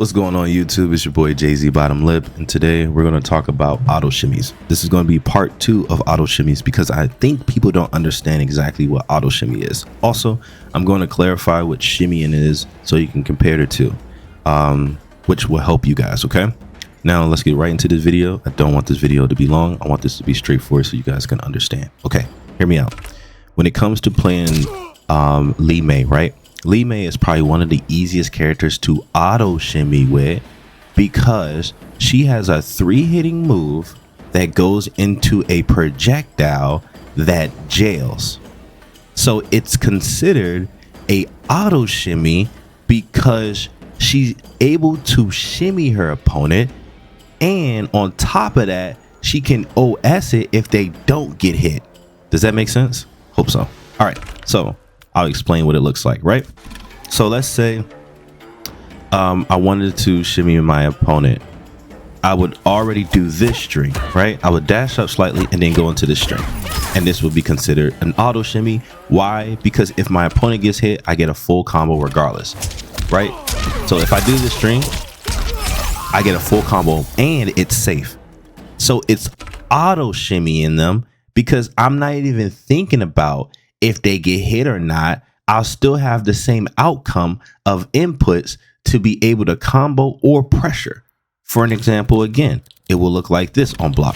What's going on YouTube? It's your boy Jay-Z Bottom Lip, and today we're going to talk about auto shimmies. This is going to be part 2 of auto shimmies because I think people don't understand exactly what auto shimmy is. Also, I'm going to clarify what shimmying is so you can compare the two, which will help you guys, okay? Now let's get right into this video. I don't want this video to be long. I want this to be straightforward so you guys can understand. Okay, hear me out. When it comes to playing Lee May, right? Lee May is probably one of the easiest characters to auto shimmy with because she has a 3-hitting move that goes into a projectile that jails. So it's considered a auto shimmy because she's able to shimmy her opponent, and on top of that, she can OS it if they don't get hit. Does that make sense? Hope so. All right, so I'll explain what it looks like, right? So let's say I wanted to shimmy my opponent. I would already do this string, right? I would dash up slightly and then go into this string. And this would be considered an auto shimmy. Why? Because if my opponent gets hit, I get a full combo regardless, right? So if I do this string, I get a full combo and it's safe. So it's auto shimmying them because I'm not even thinking about if they get hit or not. I'll still have the same outcome of inputs to be able to combo or pressure. For an example, again, it will look like this on block.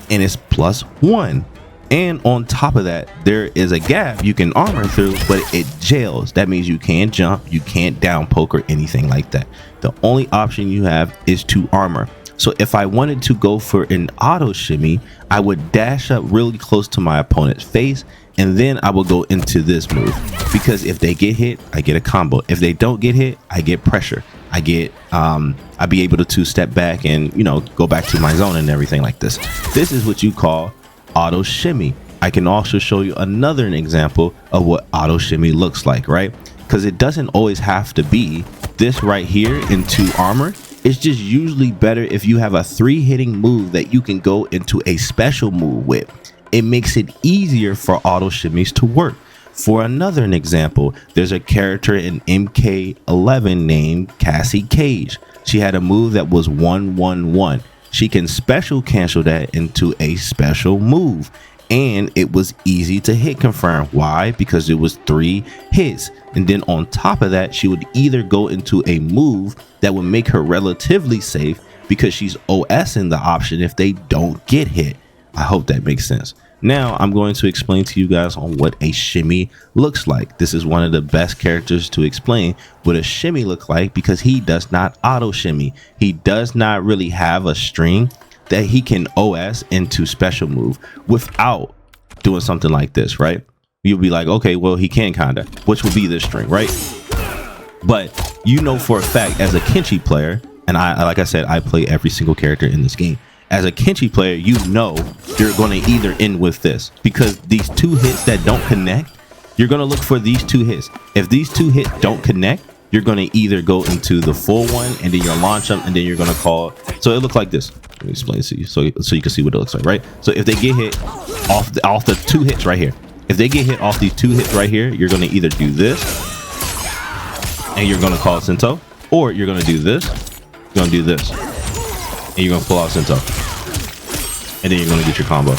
And it's +1. And on top of that, there is a gap you can armor through, but it jails. That means you can't jump, you can't down poke or anything like that. The only option you have is to armor. So if I wanted to go for an auto shimmy, I would dash up really close to my opponent's face, and then I will go into this move. Because if they get hit, I get a combo. If they don't get hit, I get pressure. I'd be able to step back and, you know, go back to my zone and everything like this. This is what you call auto shimmy. I can also show you another example of what auto shimmy looks like, right? Because it doesn't always have to be this right here into armor. It's just usually better if you have a 3-hitting move that you can go into a special move with. It makes it easier for auto shimmies to work. For another example, there's a character in MK11 named Cassie Cage. She had a move that was 1-1-1. She can special cancel that into a special move, and it was easy to hit confirm. Why? Because it was 3 hits, and then on top of that, she would either go into a move that would make her relatively safe because she's OSing the option if they don't get hit. I hope that makes sense. Now I'm going to explain to you guys on what a shimmy looks like. This is one of the best characters to explain what a shimmy looks like because he does not auto shimmy. He does not really have a string that he can OS into special move without doing something like this, right? You'll be like, okay, well, he can kinda, which would be this string, right? But you know for a fact as a Kenshi player, and like I said, I play every single character in this game. As a Kenshi player, you know you're going to either end with this because these 2 hits that don't connect, you're going to look for these 2 hits. If these 2 hits don't connect, you're going to either go into the full one and then you'll launch them and then you're going to call. So it looks like this. Let me explain it to you so you can see what it looks like, right? So if they get hit off the 2 hits right here, if they get hit off these 2 hits right here, you're going to either do this and you're going to call Sento, or you're going to do this, you're going to do this, and you're going to pull out Sento. And then you're going to get your combo.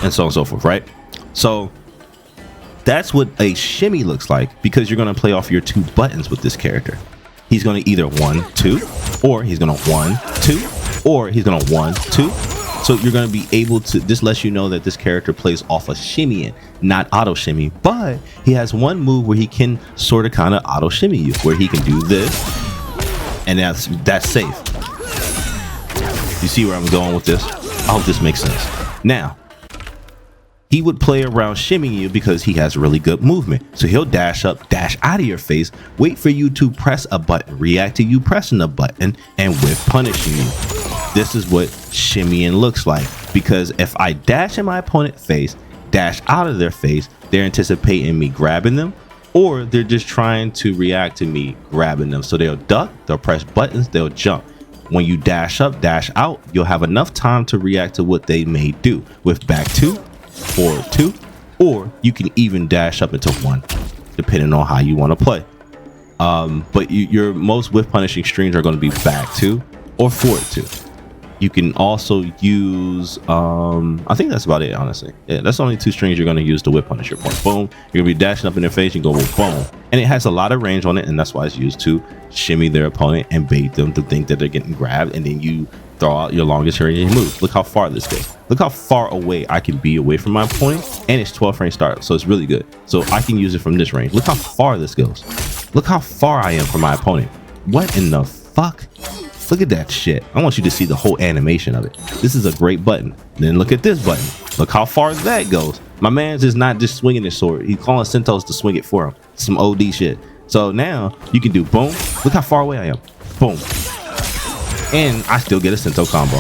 And so on and so forth, right? So that's what a shimmy looks like because you're going to play off your 2 buttons with this character. He's going to either 1, 2, or he's going to 1, 2, or he's going to 1, 2. So you're going to be able to, this lets you know that this character plays off of shimmying, not auto shimmy. But he has one move where he can sort of kind of auto shimmy you, where he can do this, and that's safe. You see where I'm going with this? I hope this makes sense. Now, he would play around shimmying you because he has really good movement. So he'll dash up, dash out of your face, wait for you to press a button, react to you pressing a button, and whiff punishing you. This is what shimmying looks like. Because if I dash in my opponent's face, dash out of their face, they're anticipating me grabbing them, or they're just trying to react to me grabbing them. So they'll duck, they'll press buttons, they'll jump. When you dash up, dash out, you'll have enough time to react to what they may do with back 2, forward 2, or you can even dash up into 1, depending on how you want to play. But your most whiff punishing strings are going to be back 2 or forward 2. You can also use I think that's about it, honestly. Yeah, that's the only 2 strings you're going to use to whip punish your opponent. Boom, you're gonna be dashing up in their face, you go boom, and it has a lot of range on it, and that's why it's used to shimmy their opponent and bait them to think that they're getting grabbed, and then you throw out your longest range move. Look how far this goes. Look how far away I can be away from my opponent, and it's 12 frame start, so it's really good. So I can use it from this range. Look how far this goes. Look how far I am from my opponent. What in the fuck? Look at that shit. I want you to see the whole animation of it. This is a great button. Then look at this button. Look how far that goes. My man's is not just swinging his sword. He's calling Centos to swing it for him. Some OD shit. So now you can do boom. Look how far away I am. Boom. And I still get a Cento combo.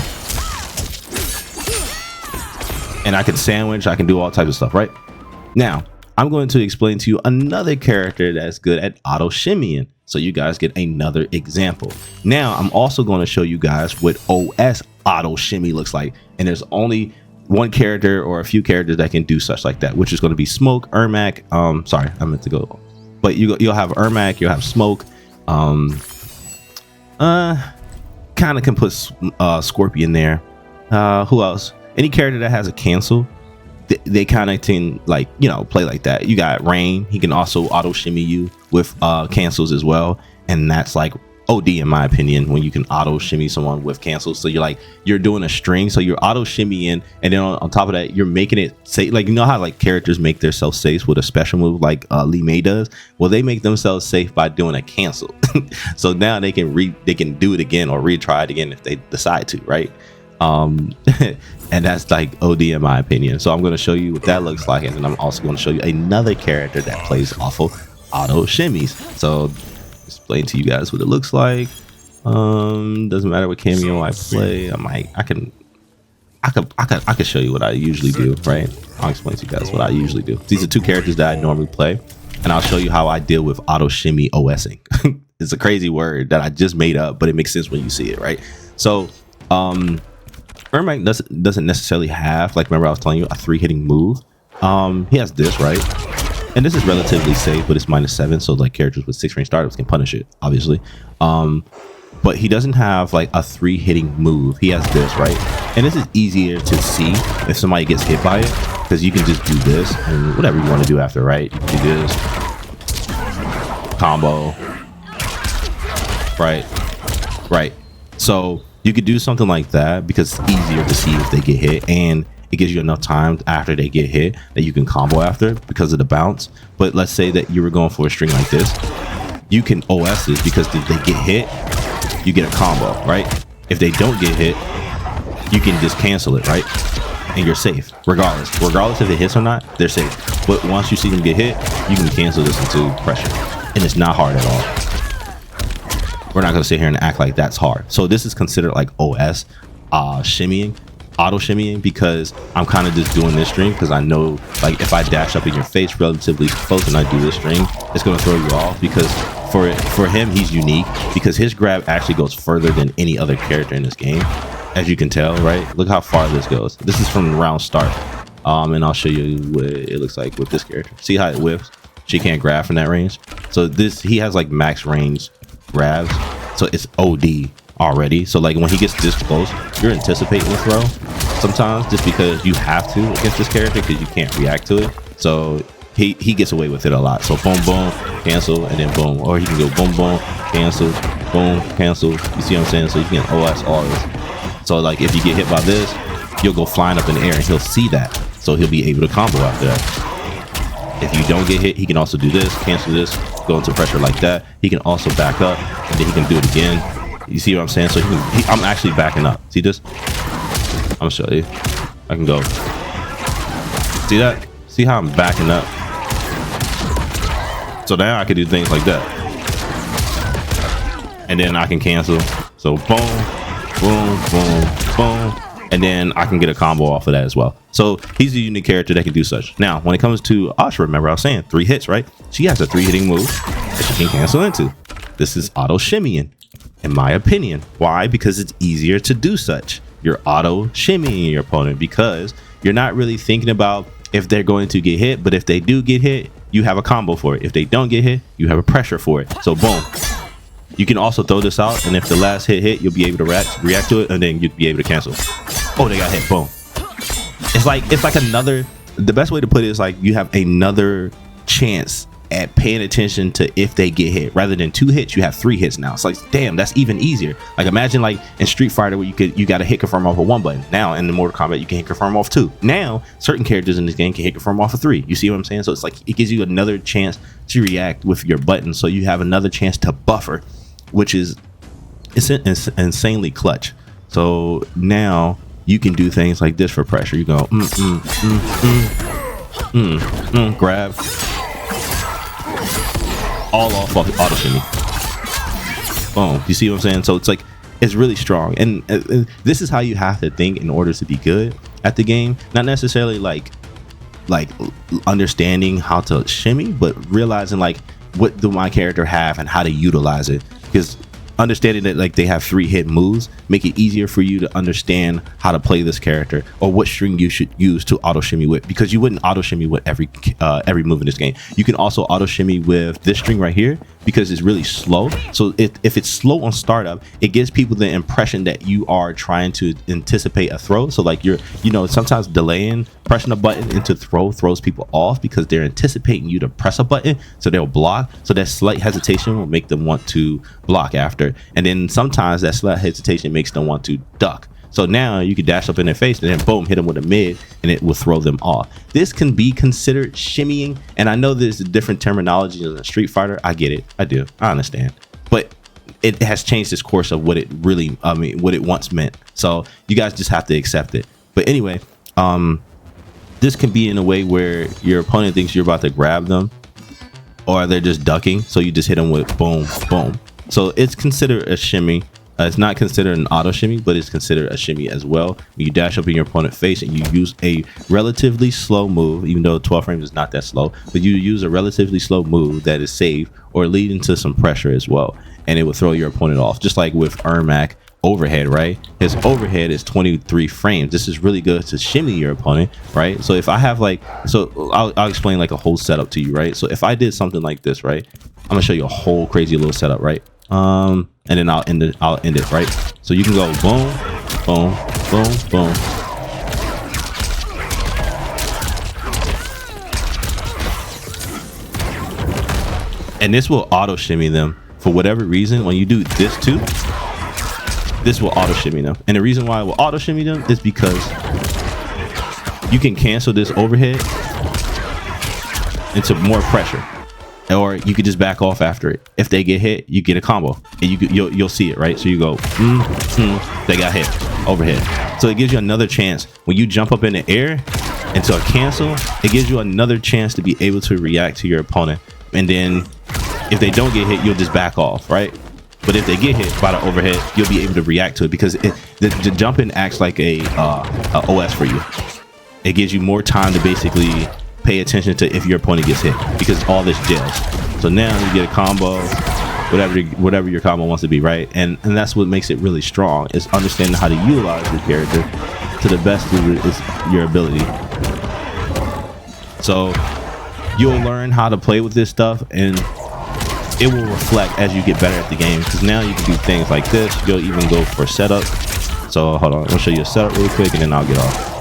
And I can sandwich. I can do all types of stuff, right? Now, I'm going to explain to you another character that's good at auto-shimmying, so you guys get another example. Now, I'm also going to show you guys what OS auto-shimmy looks like. And there's only one character or a few characters that can do such like that, which is going to be Smoke, Ermac. Sorry, I meant to go. But you'll have Ermac, you'll have Smoke. Kind of can put Scorpion there. Who else? Any character that has a cancel, they kind of can, like, you know, play like that. You got Rain. He can also auto shimmy you with cancels as well, and that's like OD in my opinion when you can auto shimmy someone with cancels. So you're doing a string, so you're auto shimmying, and then on top of that you're making it safe. Like, you know how like characters make themselves safe with a special move like Lee May does? Well, they make themselves safe by doing a cancel. So now they can do it again or retry it again if they decide to, right? And that's like OD in my opinion. So I'm going to show you what that looks like, and then I'm also going to show you another character that plays off of auto shimmies. So explain to you guys what it looks like. Doesn't matter what cameo I play. I can show you what I usually do, right? I'll explain to you guys what I usually do. These are 2 characters that I normally play, and I'll show you how I deal with auto shimmy OSing. It's a crazy word that I just made up, but it makes sense when you see it, right? So Ermac doesn't necessarily have, like, remember I was telling you, a 3-hitting move. He has this, right? And this is relatively safe, but it's -7, so like characters with 6 range startups can punish it, obviously. But he doesn't have like a 3-hitting move. He has this, right? And this is easier to see if somebody gets hit by it, because you can just do this and whatever you want to do after, right? You can do this combo, right? So you could do something like that because it's easier to see if they get hit, and it gives you enough time after they get hit that you can combo after because of the bounce. But let's say that you were going for a string like this, you can OS this because if they get hit, you get a combo, right? If they don't get hit, you can just cancel it, right? And you're safe regardless if it hits or not. They're safe. But once you see them get hit, you can cancel this into pressure, and it's not hard at all. We're not going to sit here and act like that's hard. So this is considered like OS shimmying, auto shimmying, because I'm kind of just doing this string because I know, like, if I dash up in your face relatively close and I do this string, it's going to throw you off, because for him, he's unique because his grab actually goes further than any other character in this game, as you can tell, right? Look how far this goes. This is from the round start. And I'll show you what it looks like with this character. See how it whiffs? She can't grab from that range. So he has like max range grabs, so it's OD already. So like when he gets this close, you're anticipating the throw sometimes, just because you have to against this character because you can't react to it. So he gets away with it a lot. So boom, boom, cancel, and then boom. Or he can go boom, boom, cancel, boom, cancel. You see what I'm saying? So you can OS all this. So like if you get hit by this, you'll go flying up in the air and he'll see that, so he'll be able to combo after that. If you don't get hit, he can also do this, cancel this, go into pressure like that. He can also back up, and then he can do it again. You see what I'm saying? So I'm actually backing up. See this? I'm gonna show you. I can go. See that? See how I'm backing up? So now I can do things like that. And then I can cancel. So boom, boom, boom, boom. And then I can get a combo off of that as well. So he's a unique character that can do such. Now, when it comes to Asha, remember I was saying 3 hits, right? She has a 3-hitting move that she can cancel into. This is auto shimmying, in my opinion. Why? Because it's easier to do such. You're auto shimmying your opponent because you're not really thinking about if they're going to get hit, but if they do get hit, you have a combo for it. If they don't get hit, you have a pressure for it. So boom. You can also throw this out, and if the last hit, you'll be able to react to it, and then you'd be able to cancel. Oh, they got hit. Boom. It's like another. The best way to put it is like you have another chance at paying attention to if they get hit. Rather than 2 hits, you have 3 hits now. It's like, damn, that's even easier. Like imagine like in Street Fighter where you got to hit confirm off of 1 button. Now in the Mortal Kombat you can hit confirm off 2. Now certain characters in this game can hit confirm off of 3. You see what I'm saying? So it's like it gives you another chance to react with your button. So you have another chance to buffer, which is insanely clutch. So now you can do things like this for pressure. You go grab all off of Auto-Shimmy. Boom. You see what I'm saying? So it's like it's really strong, and this is how you have to think in order to be good at the game. Not necessarily like understanding how to shimmy, but realizing like what do my character have and how to utilize it. Because understanding that like they have 3 hit moves make it easier for you to understand how to play this character or what string you should use to auto shimmy with, because you wouldn't auto shimmy with every move in this game. You can also auto shimmy with this string right here because it's really slow. So if it's slow on startup, it gives people the impression that you are trying to anticipate a throw. So like you're, you know, sometimes delaying pressing a button into throw throws people off because they're anticipating you to press a button, so they'll block. So that slight hesitation will make them want to block after, and then sometimes that slight hesitation makes them want to duck. So now you can dash up in their face and then boom, hit them with a mid, and it will throw them off. This can be considered shimmying, and I know there's different terminology in Street Fighter. I get it, I do, I understand, but it has changed its course of what it really, what it once meant. So you guys just have to accept it. But anyway, this can be in a way where your opponent thinks you're about to grab them, or they're just ducking, so you just hit them with boom, boom. So it's considered a shimmy. It's not considered an auto shimmy, but it's considered a shimmy as well. When you dash up in your opponent's face and you use a relatively slow move, even though 12 frames is not that slow, but you use a relatively slow move that is safe or leading to some pressure as well, and it will throw your opponent off. Just like with Ermac overhead, right? His overhead is 23 frames. This is really good to shimmy your opponent, right? So if I have like, so I'll explain like a whole setup to you, right? So if I did something like this, right? I'm gonna show you a whole crazy little setup, right? And then I'll end it, right? So you can go boom, boom, boom, boom. And this will auto shimmy them for whatever reason. When you do this too, this will auto shimmy them. And the reason why it will auto shimmy them is because you can cancel this overhead into more pressure, or you could just back off after it. If they get hit, you get a combo, and you'll see it, right? So you go, they got hit, overhead. So it gives you another chance when you jump up in the air into a cancel. It gives you another chance to be able to react to your opponent, and then if they don't get hit, you'll just back off, right? But if they get hit by the overhead, you'll be able to react to it, because the jumping acts like a OS for you. It gives you more time to basically pay attention to if your opponent gets hit, because all this jails. So now you get a combo, whatever your combo wants to be, right? And that's what makes it really strong, is understanding how to utilize your character to the best of your ability. So you'll learn how to play with this stuff, and it will reflect as you get better at the game, because now you can do things like this. You'll even go for setup. So hold on, I'll show you a setup really quick, and then I'll get off.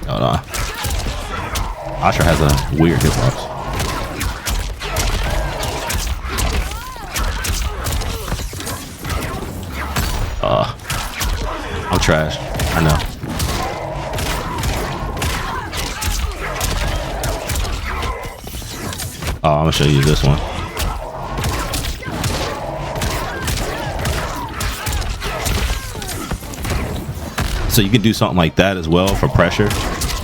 Hold on. Asher has a weird hitbox. I'm trash, I know. Oh, I'm gonna show you this one. So you can do something like that as well for pressure,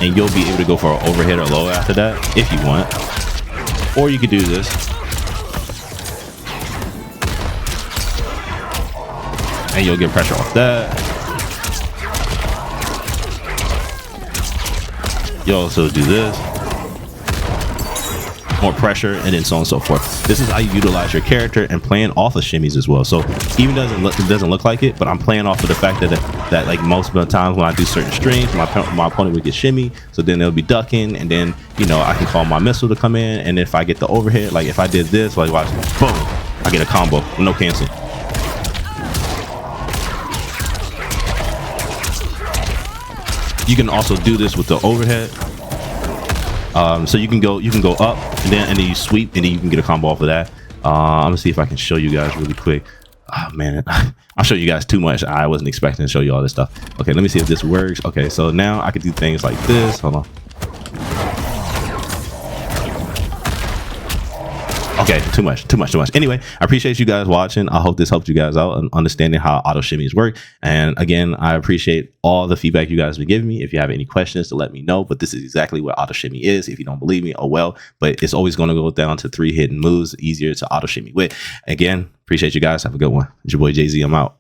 and you'll be able to go for an overhead or low after that if you want. Or you could do this. And you'll get pressure off that. You'll also do this. more pressure, and then so on and so forth. This is how you utilize your character and playing off of shimmies as well. So even it doesn't look like it, but I'm playing off of the fact that like most of the times when I do certain streams, my opponent would get shimmy, so then they'll be ducking, and then I can call my missile to come in, and if I get the overhead, like if I did this, like watch, boom, I get a combo with no cancel. You can also do this with the overhead. So you can go up and then you sweep, and then you can get a combo off of that. I'm gonna see if I can show you guys really quick. Oh man, I'll show you guys too much. I wasn't expecting to show you all this stuff. Okay, let me see if this works. Okay, so now I can do things like this. Hold on. Okay, too much. Anyway, I appreciate you guys watching. I hope this helped you guys out and understanding how auto shimmies work. And again, I appreciate all the feedback you guys have been giving me. If you have any questions, to let me know. But this is exactly what auto shimmy is. If you don't believe me, oh well. But it's always going to go down to 3 hidden moves, easier to auto shimmy with. Again, appreciate you guys. Have a good one. It's your boy Jay-Z. I'm out.